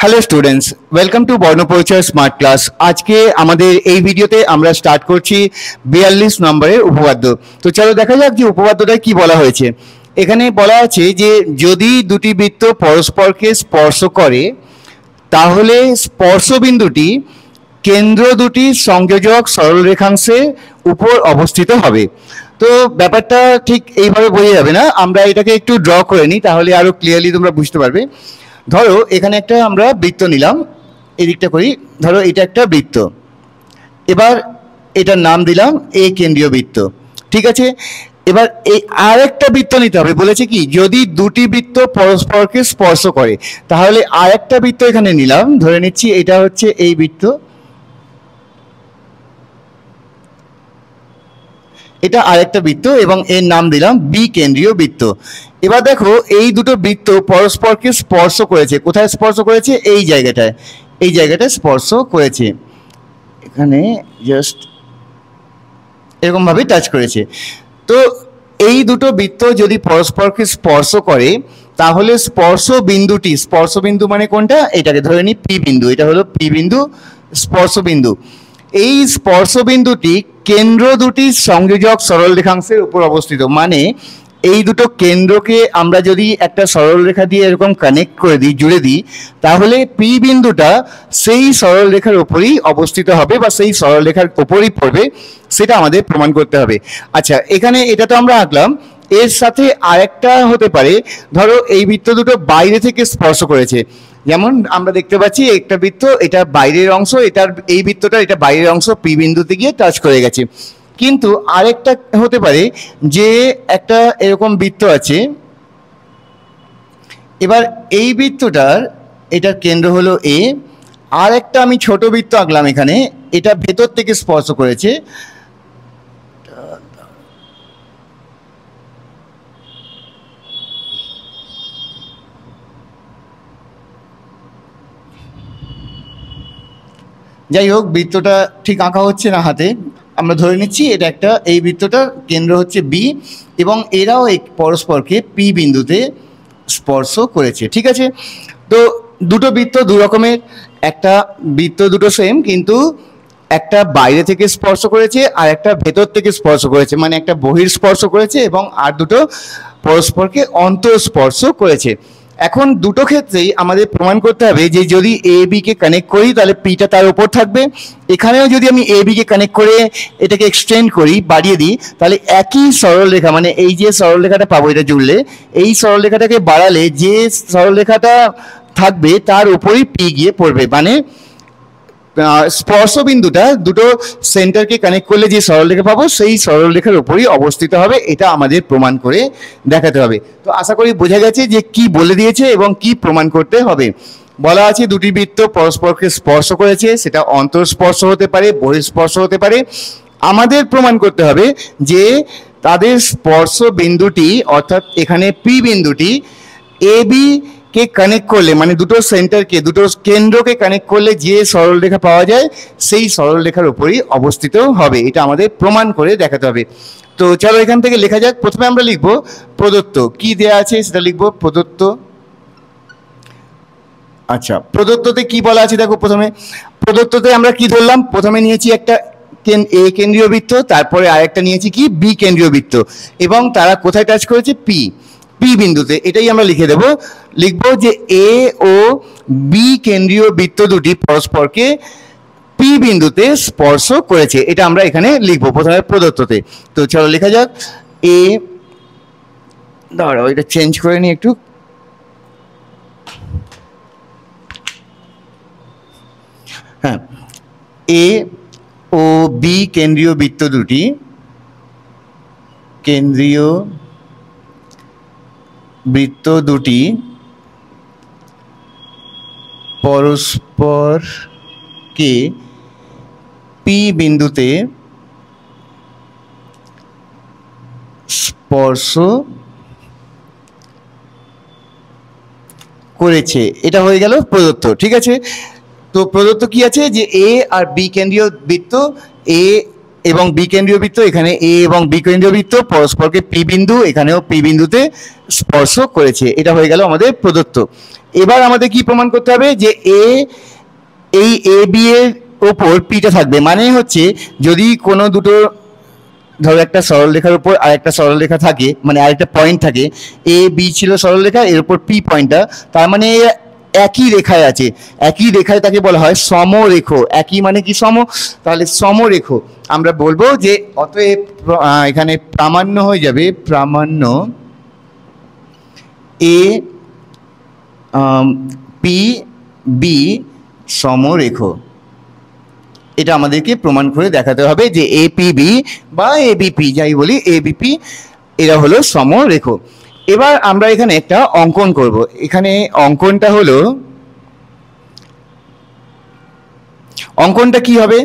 Hello students, welcome to Barnaparichay smart class. আজকে আমাদের এই ভিডিওতে আমরা স্টার্ট করছি 42 নম্বরের উপপাদ্য। তো চলো দেখা যাক যে উপপাদ্যটা কি বলা হয়েছে। এখানে বলা আছে যে যদি দুটি বৃত্ত পরস্পরকে স্পর্শ করে তাহলে স্পর্শবিন্দুটি কেন্দ্র দুটি সংযোজক সরলরেখাংশের উপর অবস্থিত হবে। তো ব্যাপারটা ঠিক এইভাবে বোঝা যাবে না, আমরা এটাকে একটু ড্র করে নিই, তাহলে আরো ক্লিয়ারলি তোমরা বুঝতে পারবে। ধরো এখানে একটা আমরা বৃত্ত নিলাম, এদিকটা করি, ধরো এটা একটা বৃত্ত, এবার এটার নাম দিলাম এ কেন্দ্রীয় বৃত্ত। ঠিক আছে, এবার এই আর একটা বৃত্ত নিতে হবে। বলেছে কি যদি দুটি বৃত্ত পরস্পরকে স্পর্শ করে, তাহলে আর একটা বৃত্ত এখানে নিলাম, ধরে নিচ্ছি এটা হচ্ছে এই বৃত্ত, এটা আরেকটা বৃত্ত এবং এর নাম দিলাম বি কেন্দ্রীয় বৃত্ত। এবার দেখো এই দুটো বৃত্ত পরস্পরকে স্পর্শ করেছে। কোথায় স্পর্শ করেছে? এই জায়গাটায়, এই জায়গাটায় স্পর্শ করেছে, এখানে জাস্ট এরকম ভাবে টাচ করেছে। তো এই দুটো বৃত্ত যদি পরস্পরকে স্পর্শ করে তাহলে স্পর্শ বিন্দুটি, স্পর্শ বিন্দু মানে কোনটা? এটাকে ধরে নিই পি বিন্দু, এটা হলো পি বিন্দু, স্পর্শ বিন্দু। এই স্পর্শ বিন্দুটি কেন্দ্র দুটি সংযোজক সরল রেখাংশের উপর অবস্থিত। মানে এই দুটো কেন্দ্রকে আমরা যদি একটা সরল রেখা দিয়ে এরকম কানেক্ট করে দিই, জুড়ে দিই, তাহলে পি বিন্দুটা সেই সরল রেখার উপরই অবস্থিত হবে বা সেই সরল রেখার উপরই পড়বে, সেটা আমাদের প্রমাণ করতে হবে। আচ্ছা, এখানে এটা তো আমরা আঁকলাম, এর সাথে আরেকটা হতে পারে, ধরো এই বৃত্ত দুটো বাইরে থেকে স্পর্শ করেছে। যেমন আমরা দেখতে পাচ্ছি একটা বৃত্ত, এটা বাইরের অংশ, এটার এই বৃত্তটা এটা বাইরের অংশ পি বিন্দুতে গিয়ে টাচ করে গেছে। কিন্তু আরেকটা হতে পারে যে একটা এরকম বৃত্ত আছে, এবার এই বৃত্তটার এটার কেন্দ্র হলো এ, আর একটা আমি ছোট বৃত্ত আঁকলাম এখানে, এটা ভেতর থেকে স্পর্শ করেছে, যাই হোক বৃত্তটা ঠিক আঁকা হচ্ছে না হাতে, আমরা ধরে নিচ্ছি এটা একটা, এই বৃত্তটার কেন্দ্র হচ্ছে বি এবং এরাও এই পরস্পরকে পি বিন্দুতে স্পর্শ করেছে। ঠিক আছে, তো দুটো বৃত্ত দু রকমের, একটা বৃত্ত দুটো সেম কিন্তু একটা বাইরে থেকে স্পর্শ করেছে আর একটা ভেতর থেকে স্পর্শ করেছে, মানে একটা বহির্স্পর্শ করেছে এবং আর দুটো পরস্পরকে অন্তঃস্পর্শ করেছে। এখন দুটো ক্ষেত্রেই আমাদের প্রমাণ করতে হবে যে যদি এ বি কে কানেক্ট করি তাহলে পিটা তার উপর থাকবে, এখানেও যদি আমি এ বি কে কানেক্ট করে এটাকে এক্সটেন্ড করি, বাড়িয়ে দিই, তাহলে একই সরলরেখা, মানে এই যে সরলরেখাটা পাবো এটা জুড়লে, এই সরলরেখাটাকে বাড়ালে যে সরলরেখাটা থাকবে তার উপরই পি গিয়ে পড়বে। মানে স্পর্শ বিন্দুটা দুটো সেন্টারকে কানেক্ট করলে যে সরলরেখা পাবো সেই সরলরেখার উপরই অবস্থিত হবে, এটা আমাদের প্রমাণ করে দেখাতে হবে। তো আশা করি বোঝা গেছে যে কি বলে দিয়েছে এবং কি প্রমাণ করতে হবে। বলা আছে দুটি বৃত্ত পরস্পরকে স্পর্শ করেছে, সেটা অন্তঃস্পর্শ হতে পারে, বহিঃস্পর্শ হতে পারে। আমাদের প্রমাণ করতে হবে যে তাদের স্পর্শ বিন্দুটি, অর্থাৎ এখানে পি বিন্দুটি এ বি কে কানেক্ট করলে, মানে দুটো সেন্টারকে, দুটো কেন্দ্রকে কানেক্ট করলে যে সরলরেখা পাওয়া যায় সেই সরলরেখার উপরই অবস্থিত হবে, এটা আমাদের প্রমাণ করে দেখাতে হবে। তো চলো এখান থেকে লেখা যাক। প্রথমে আমরা লিখবো প্রদত্ত, কি দেয়া আছে সেটা লিখবো, প্রদত্ত। আচ্ছা, প্রদত্ততে কি বলা আছে দেখো। প্রথমে প্রদত্ততে আমরা কি ধরলাম, প্রথমে নিয়েছি একটা এ কেন্দ্রীয় বৃত্ত, তারপরে আরেকটা নিয়েছি কি বি কেন্দ্রীয় বৃত্ত, এবং তারা কোথায় টাচ করেছে? পি, পি বিন্দুতে। এটাই আমরা লিখে দেব, লিখবো যে এ ও বি কেন্দ্রীয় বৃত্ত দুটি পরস্পরকে পি বিন্দুতে স্পর্শ করেছে, এটা আমরা এখানে লিখবো প্রথমে প্রদত্ততে। তো চলো লেখা যাক, এ, দাঁড়াও এটা চেঞ্জ করে নিই একটু, হ্যাঁ, এ ও বি কেন্দ্রীয় বৃত্ত দুটি, কেন্দ্রীয় বৃত্ত দুটি পরস্পরকে পি বিন্দুতে স্পর্শ করেছে, এটা হয়ে গেল প্রদত্ত। ঠিক আছে, তো প্রদত্ত কি আছে যে এ আর বি কেন্দ্রীয় বৃত্ত, এ এবং বি কেন্দ্রীয় বৃত্ত, এখানে এ এবং বি কেন্দ্রীয় বৃত্ত পরস্পরকে পি বিন্দু, এখানেও পি বিন্দুতে স্পর্শ করেছে। এটা হয়ে গেল আমাদের প্রদত্ত। এবার আমাদের কি প্রমাণ করতে হবে যে এই এ বি এর ওপর পিটা থাকবে, মানে হচ্ছে যদি কোনো দুটো ধরো একটা সরলরেখার উপর আরেকটা সরলরেখা থাকে, মানে আরেকটা পয়েন্ট থাকে, এ বি ছিল সরলরেখা, এর উপর পি পয়েন্টটা, তার মানে একই রেখায় আছে। একই রেখায় তাকে বলা হয় সমরেখ। একই মানে কি সম, তাহলে সমরেখ আমরা বলবো যে অতএব এখানে প্রামাণ্য হয়ে যাবে, প্রামাণ্য এ পি বি সমরেখ। এটা আমাদেরকে প্রমাণ করে দেখাতে হবে যে এপিবি বা এবিপি যাই বলি, এবিপি এরা হলো সমরেখ। এবার আমরা এখানে একটা অঙ্কন করব। এখানে অঙ্কনটা হলো, অঙ্কনটা কি হবে,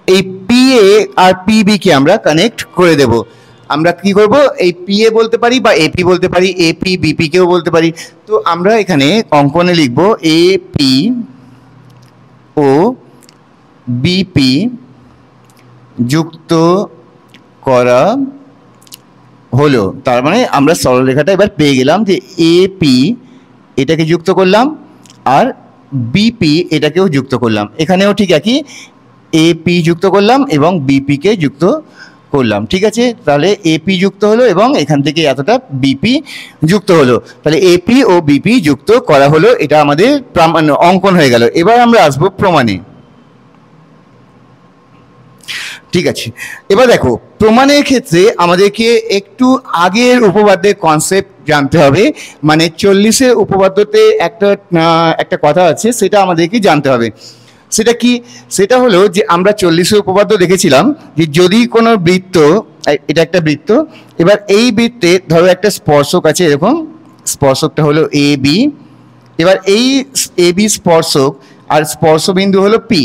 এই পি এ আর পিবি কে আমরা কানেক্ট করে দেব। আমরা কি করব, এই পি এ বলতে পারি বা এপি বলতে পারি, এপি বিপি কেও বলতে পারি। তো আমরা এখানে অঙ্কনে লিখব এপি ও বিপি যুক্ত করা হলো। তার মানে আমরা সরলরেখাটা এবার পেয়ে গেলাম যে এপি এটাকে যুক্ত করলাম আর বিপি এটাকেও যুক্ত করলাম। এখানেও ঠিক একই, এপি যুক্ত করলাম এবং বিপি কে যুক্ত করলাম। ঠিক আছে, তাহলে এপি যুক্ত হলো এবং এখান থেকে এতটা বিপি যুক্ত হলো। তাহলে এপি ও বিপি যুক্ত করা হলো, এটা আমাদের অঙ্কন হয়ে গেল। এবার আমরা আসবো প্রমাণে। ঠিক আছে, এবার দেখো প্রমাণের ক্ষেত্রে আমাদেরকে একটু আগের উপপাদ্যের কনসেপ্ট জানতে হবে। মানে 40-এর উপপাদ্যতে একটা কথা আছে, সেটা আমাদেরকে জানতে হবে। সেটা কি, সেটা হলো যে আমরা 40-এর উপপাদ্য দেখেছিলাম যে যদি কোনো বৃত্ত, এটা একটা বৃত্ত, এবার এই বৃত্তে ধরো একটা স্পর্শক আছে, এরকম স্পর্শকটা হলো এ বি। এবার এই এ বি স্পর্শক আর স্পর্শবিন্দু হলো পি।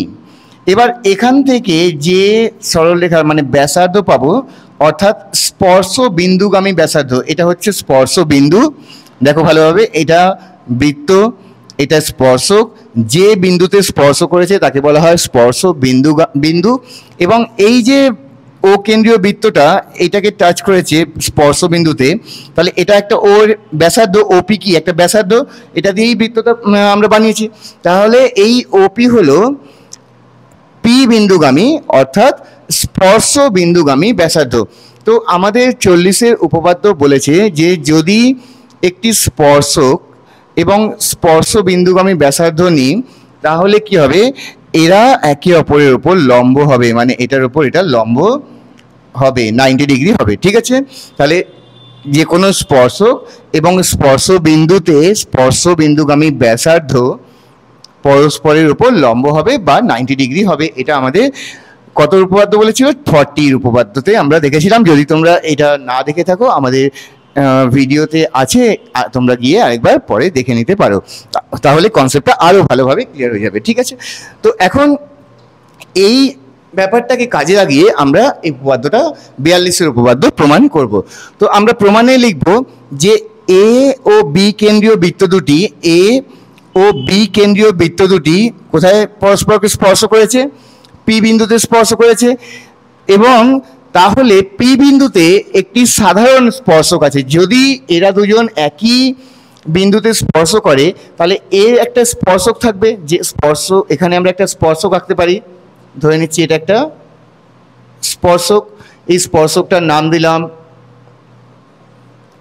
এবার এখান থেকে যে সরলরেখার মানে ব্যাসার্ধ পাবো, অর্থাৎ স্পর্শ বিন্দুগামী ব্যাসার্ধ, এটা হচ্ছে স্পর্শ বিন্দু। দেখো ভালোভাবে, এটা বৃত্ত, এটা স্পর্শক, যে বিন্দুতে স্পর্শ করেছে তাকে বলা হয় স্পর্শ বিন্দু। এবং এই যে ও কেন্দ্রীয় বৃত্তটা এটাকে টাচ করেছে স্পর্শ বিন্দুতে, তাহলে এটা একটা ওর ব্যাসার্ধ, ওপি কি একটা ব্যাসার্ধ, এটা দিয়েই বৃত্তটা আমরা বানিয়েছি। তাহলে এই ওপি হলো পি বিন্দুগামী, অর্থাৎ স্পর্শ বিন্দুগামী ব্যাসার্ধ। তো আমাদের 40-এর উপপাদ্য বলেছে যে যদি একটি স্পর্শক এবং স্পর্শ বিন্দুগামী ব্যাসার্ধ নিই, তাহলে কি হবে, এরা একে অপরের উপর লম্ব হবে, মানে এটার উপর এটা লম্ব হবে, 90 ডিগ্রি হবে। ঠিক আছে, তাহলে যে কোনো স্পর্শক এবং স্পর্শ বিন্দুতে স্পর্শ বিন্দুগামী ব্যাসার্ধ পরস্পরের উপর লম্ব হবে বা 90 ডিগ্রি হবে। এটা আমাদের কত উপপাদ্য বলেছিল, 40-র উপপাদ্যতে আমরা দেখেছিলাম। যদি তোমরা এটা না দেখে থাকো, আমাদের ভিডিওতে আছে, তোমরা গিয়ে আরেকবার পরে দেখে নিতে পারো, তাহলে কনসেপ্টটা আরো ভালোভাবে ক্লিয়ার হয়ে যাবে। ঠিক আছে, তো এখন এই ব্যাপারটাকে কাজে লাগিয়ে আমরা এই উপপাদ্যটা 42-এর উপপাদ্য প্রমাণ করব। তো আমরা প্রমাণে লিখব যে এ ও বি কেন্দ্রীয় বৃত্ত দুটি, এ ও বি কেন্দ্রীয় বৃত্ত দুটি কোথায় পরস্পরকে স্পর্শ করেছে, পি বিন্দুতে স্পর্শ করেছে। এবং তাহলে পি বিন্দুতে একটি সাধারণ স্পর্শক আছে। যদি এরা দুজন একই বিন্দুতে স্পর্শ করে, তাহলে এর একটা স্পর্শক থাকবে, যে স্পর্শ, এখানে আমরা একটা স্পর্শক আঁকতে পারি। ধরে নিচ্ছি এটা একটা স্পর্শক, এই স্পর্শকটার নাম দিলাম,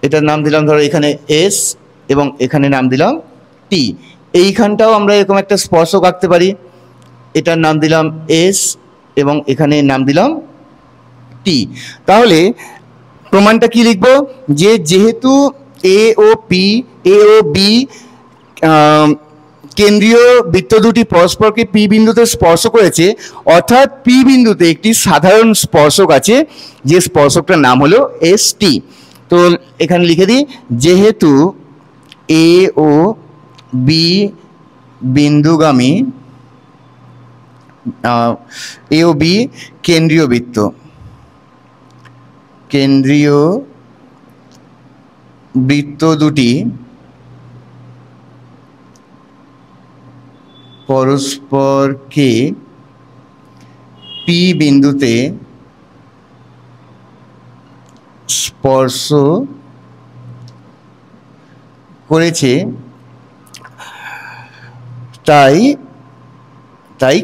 এটার নাম দিলাম ধরো এখানে এস এবং এখানে নাম দিলাম টি। এইখানটাও আমরা এরকম একটা স্পর্শক আঁকতে পারি, এটার নাম দিলাম এস এবং এখানে নাম দিলাম টি। তাহলে প্রমাণটা কি লিখব, যে যেহেতু এ ও বি কেন্দ্রীয় বৃত্ত দুটি পরস্পরকে পি বিন্দুতে স্পর্শ করেছে, অর্থাৎ পি বিন্দুতে একটি সাধারণ স্পর্শক আছে, যে স্পর্শকটার নাম হলো এস টি। তো এখানে লিখে দিই, যেহেতু এ ও বি বিন্দুগামী, এ ও বি কেন্দ্রীয় বৃত্ত, কেন্দ্রীয় বৃত্ত দুটি পরস্পরকে পি বিন্দুতে স্পর্শ করেছে, তাই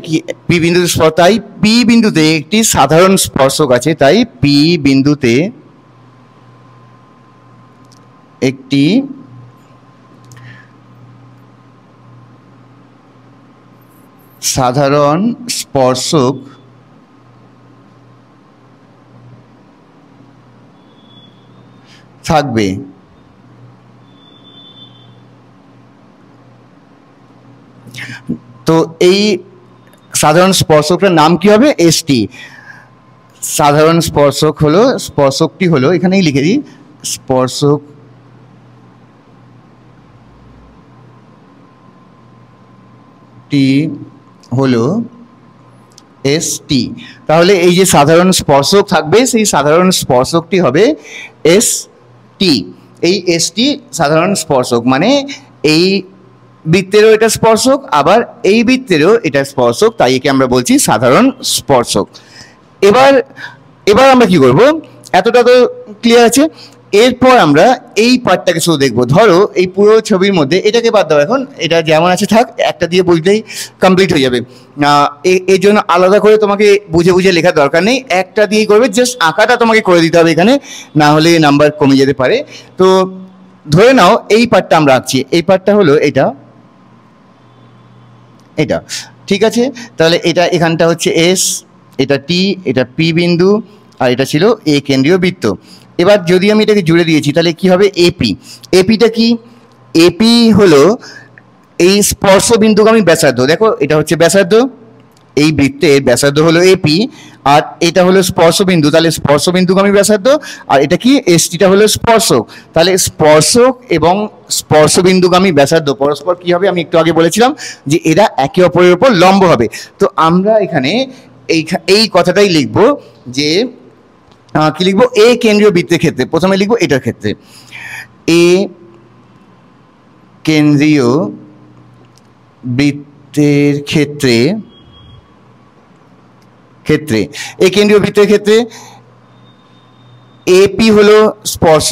কি পি বিন্দুতে তাই পি বিন্দুতে একটি সাধারণ স্পর্শক আছে, তাই পি বিন্দুতে একটি সাধারণ স্পর্শক থাকবে। তো এই সাধারণ স্পর্শকটার নাম কি হবে? এসটি। সাধারণ স্পর্শক হলো, স্পর্শকটি হলো, এখানেই লিখে দিই, স্পর্শকটি হলো এসটি। তাহলে এই যে সাধারণ স্পর্শক থাকবে, সেই সাধারণ স্পর্শকটি হবে এসটি। এই এসটি সাধারণ স্পর্শক, মানে এই বৃত্তেরও এটা স্পর্শক, আবার এই বৃত্তেরও এটা স্পর্শক, তাই একে আমরা বলছি সাধারণ স্পর্শক। এবার আমরা কি করব? এতটা তো ক্লিয়ার আছে। এরপর আমরা এই পার্টটাকে শুধু দেখবো। ধরো এই পুরো ছবির মধ্যে এটাকে বাদ দাও, এখন এটা যেমন আছে থাক, একটা দিয়ে বুঝলেই কমপ্লিট হয়ে যাবে। এর জন্য আলাদা করে তোমাকে বুঝে বুঝে লেখার দরকার নেই, একটা দিয়েই করবে, জাস্ট আঁকাটা তোমাকে করে দিতে হবে এখানে, না হলে নাম্বার কমে যেতে পারে। তো ধরে নাও এই পার্টটা আমরা আঁকছি, এই পার্টটা হলো এটা, ঠিক আছে? তাহলে এটা এখানটা হচ্ছে এস, এটা টি, এটা পি বিন্দু, আর এটা ছিল এ কেন্দ্রীয় বৃত্ত। এবার যদি আমি এটাকে জুড়ে দিয়েছি তাহলে কি হবে? এপি। এপিটা কি? এপি হলো এই স্পর্শ বিন্দুগামী ব্যাসার্ধ। দেখো এটা হচ্ছে ব্যাসার্ধ, এই বৃত্তের ব্যাসার্ধ হলো এপি, আর এটা হলো স্পর্শ বিন্দু, তাহলে স্পর্শ বিন্দুগামী ব্যাসার্ধ, আর এটা কি? এসটিটা হলো স্পর্শক। তাহলে স্পর্শক এবং স্পর্শ বিন্দুগামী ব্যাসার্ধ পরস্পর কি হবে? আমি একটু আগে বলেছিলাম যে এরা একে অপরের উপর লম্ব হবে। তো আমরা এখানে এই কথাটাই লিখব যে কি লিখবো? এ কেন্দ্রীয় বৃত্তের ক্ষেত্রে প্রথমে লিখবো এটার ক্ষেত্রে, এ কেন্দ্রীয় বৃত্তের ক্ষেত্রে এই কেন্দ্রীয় বৃত্তের ক্ষেত্রে এপি হলো স্পর্শ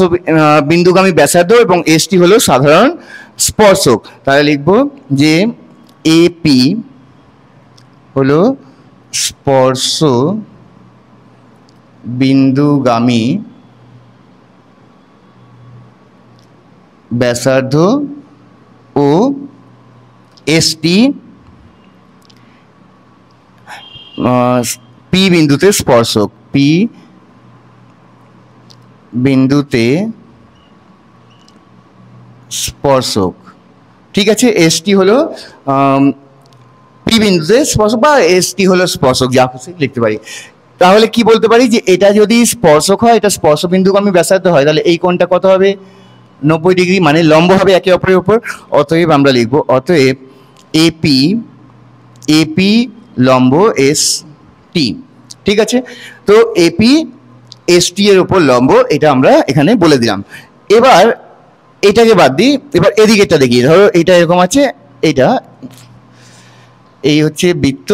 বিন্দুগামী ব্যাসার্ধ এবং এসটি হলো সাধারণ স্পর্শক। তাহলে লিখব যে এপি হলো স্পর্শ বিন্দুগামী ব্যাসার্ধ ও এসটি পি বিন্দুতে স্পর্শক, পি বিন্দুতে স্পর্শক, ঠিক আছে? এসটি হলো পি বিন্দুতে স্পর্শক, বা এসটি হলো স্পর্শক, যা খুশি লিখতে পারি। তাহলে কি বলতে পারি যে এটা যদি স্পর্শক হয়, এটা স্পর্শ বিন্দুগামী ব্যাসার্ধ হয়, তাহলে এই কোণটা কত হবে? 90 ডিগ্রি, মানে লম্ব হবে একে অপরের উপর। অতএব আমরা লিখব, অতএব এপি লম্ব এস টি, ঠিক আছে? তো এপি এস টি এর উপর লম্ব, এটা আমরা এখানে বলে দিলাম। এবার এটাকে বাদ দিই, এবার এদিকেরটা দেখি। ধরো এটা এরকম আছে, এটা এই হচ্ছে বৃত্ত,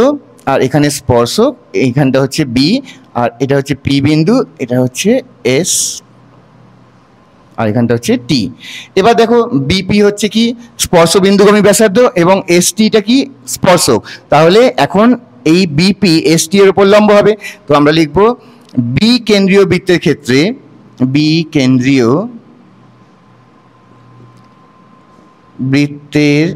আর এখানে স্পর্শক, এইখানটা হচ্ছে বি, আর এটা হচ্ছে পি বিন্দু, এটা হচ্ছে এস, আর এখানটা হচ্ছে টি। এবার দেখো বিপি হচ্ছে কি? স্পর্শ বিন্দুগামী ব্যাসার্ধ, এবং এস টিটা কি? স্পর্শক। তাহলে এখন এই বিপি এস টি এর উপর লম্ব হবে। তো আমরা লিখব বি কেন্দ্রীয় বৃত্তের ক্ষেত্রে, বি কেন্দ্রীয় বৃত্তের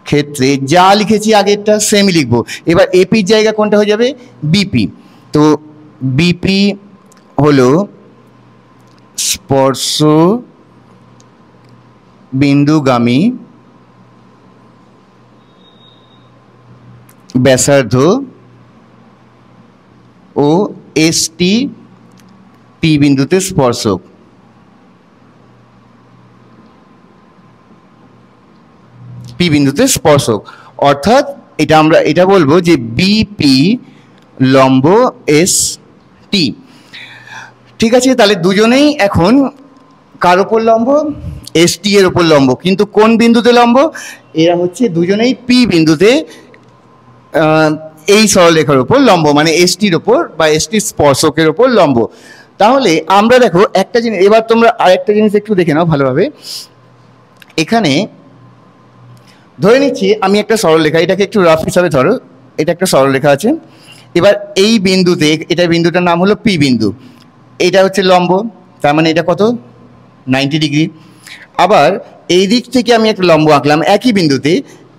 ক্ষেত্রে যা লিখেছি আগেরটা সেমই লিখবো। এবার এপির জায়গা কোনটা হয়ে যাবে? বিপি। তো বিপি হলো স্পর্শ বিন্দুগামী ব্যাসার্ধ ও এসটি পি বিন্দুতে স্পর্শক। পি বিন্দুতে স্পর্শক, অর্থাৎ এটা আমরা এটা বলবো যে বিপি লম্ব এস টি, ঠিক আছে? তাহলে দুজনেই এখন কার উপর লম্ব? এস টি এর উপর লম্ব, কিন্তু কোন বিন্দুতে লম্ব? এরা হচ্ছে দুজনেই পি বিন্দুতে এই সরলরেখার উপর লম্ব, মানে এস টির উপর বা এস টি স্পর্শকের উপর লম্ব। তাহলে আমরা দেখো একটা জিনিস, এবার তোমরা আরেকটা জিনিস একটু দেখে নাও ভালোভাবে। এখানে ধরে নিচ্ছি আমি একটা সরলরেখা, এটাকে একটু রাফ হিসাবে ধরো, এটা একটা সরলরেখা আছে। এবার এই বিন্দুতে, এটা বিন্দুটার নাম হলো পি বিন্দু, এটা হচ্ছে লম্ব, তার মানে এটা কত 90 ডিগ্রি। আবার এই দিক থেকে আমি একটা লম্ব আঁকলাম একই বিন্দুতে,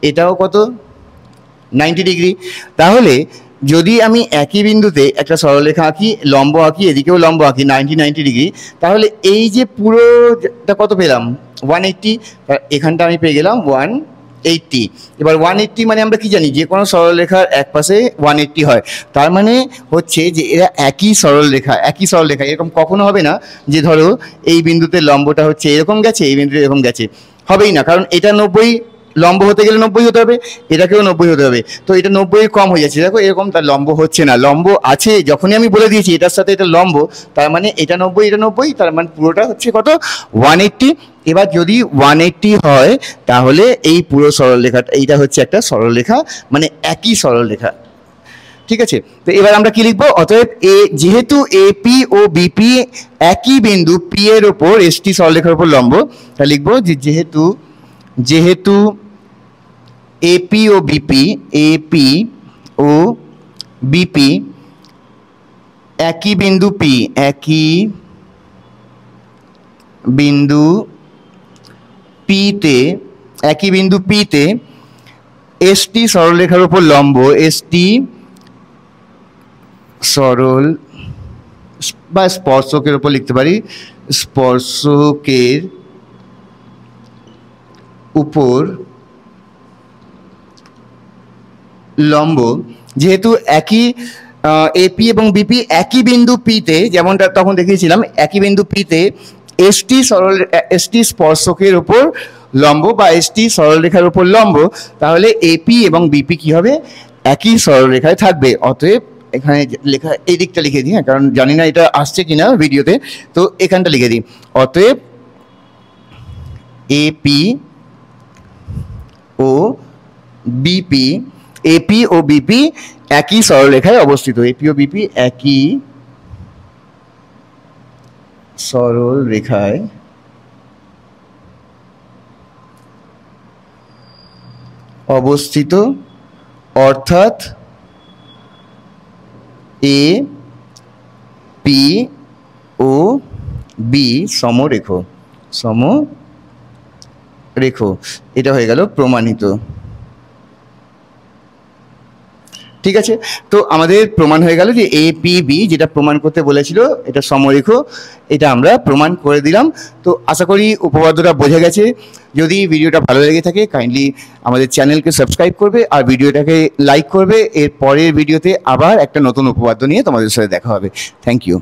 এটাও কত 90 ডিগ্রি। তাহলে যদি আমি একই বিন্দুতে একটা সরলরেখা আঁকি, লম্ব আঁকি, এদিকেও লম্ব আঁকি 90 ডিগ্রি, তাহলে এই যে পুরোটা কত পেলাম 180, এখানটা আমি পেয়ে গেলাম 180। এবার 180 মানে আমরা কি জানি, যে কোনো সরলরেখার এক পাশে 180 হয়, তার মানে হচ্ছে যে এরা একই সরলরেখা। এরকম কখনো হবে না যে ধরো এই বিন্দুতে লম্বটা হচ্ছে এরকম গেছে, এই বিন্দুতে এরকম গেছে, হবেই না, কারণ এটা 90, লম্ব হতে গেলে 90 হতে হবে, এটাকেও 90 হতে হবে, তো এটা 90 কম হয়ে যাচ্ছে, দেখো এরকম, তার লম্ব হচ্ছে না। লম্ব আছে যখনই আমি বলে দিয়েছি এটার সাথে এটা লম্ব, তার মানে এটা 90, এটা 90, তার মানে পুরোটা হচ্ছে কত 180। এবার যদি 180 হয় তাহলে এই পুরো সরলরেখাটা, এইটা হচ্ছে একটা সরলরেখা, মানে একই সরলরেখা। ঠিক আছে, তো এবার আমরা কি লিখবো, অতএব যেহেতু এপি ও বিপি একই বিন্দু পি এর ওপর এসটি সরলরেখার উপর লম্ব, তা লিখবো যে যেহেতু এপি ও বিপি একই বিন্দু পিতে এসটি সরলরেখার উপর লম্ব, এসটি সরল বা স্পর্শকের উপর লিখতে পারি, স্পর্শকের উপর লম্ব, যেহেতু একই এপি এবং বিপি একই বিন্দু পিতে, যেমনটা তখন দেখিয়েছিলাম, একই বিন্দু পিতে এসটি স্পর্শকের উপর লম্ব বা এসটি সরলরেখার উপর লম্ব, তাহলে এপি এবং বিপি কি হবে, একই সরলরেখায় থাকবে। অতএব এখানে লেখা, এই দিকটা লিখে দিই, হ্যাঁ, কারণ জানি না এটা আসছে কিনা ভিডিওতে, তো এখানটা লিখে দিই। অতএব এপি ও বিপি একই সরলরেখায় অবস্থিত, এপি ও বিপি একই সরলরেখায় অবস্থিত, অর্থাৎ এ পি ও বি সমরেখ। এটা হয়ে গেল প্রমাণিত। ঠিক আছে, তো আমাদের প্রমাণ হয়ে গেল যে এ পি বি, যেটা প্রমাণ করতে বলেছিল, এটা সমরেখ, এটা আমরা প্রমাণ করে দিলাম। তো আশা করি উপপাদ্যটা বোঝা গেছে। যদি ভিডিওটা ভালো লেগে থাকে কাইন্ডলি আমাদের চ্যানেলকে সাবস্ক্রাইব করবে আর ভিডিওটাকে লাইক করবে। এর পরের ভিডিওতে আবার একটা নতুন উপপাদ্য নিয়ে তোমাদের সাথে দেখা হবে। Thank you.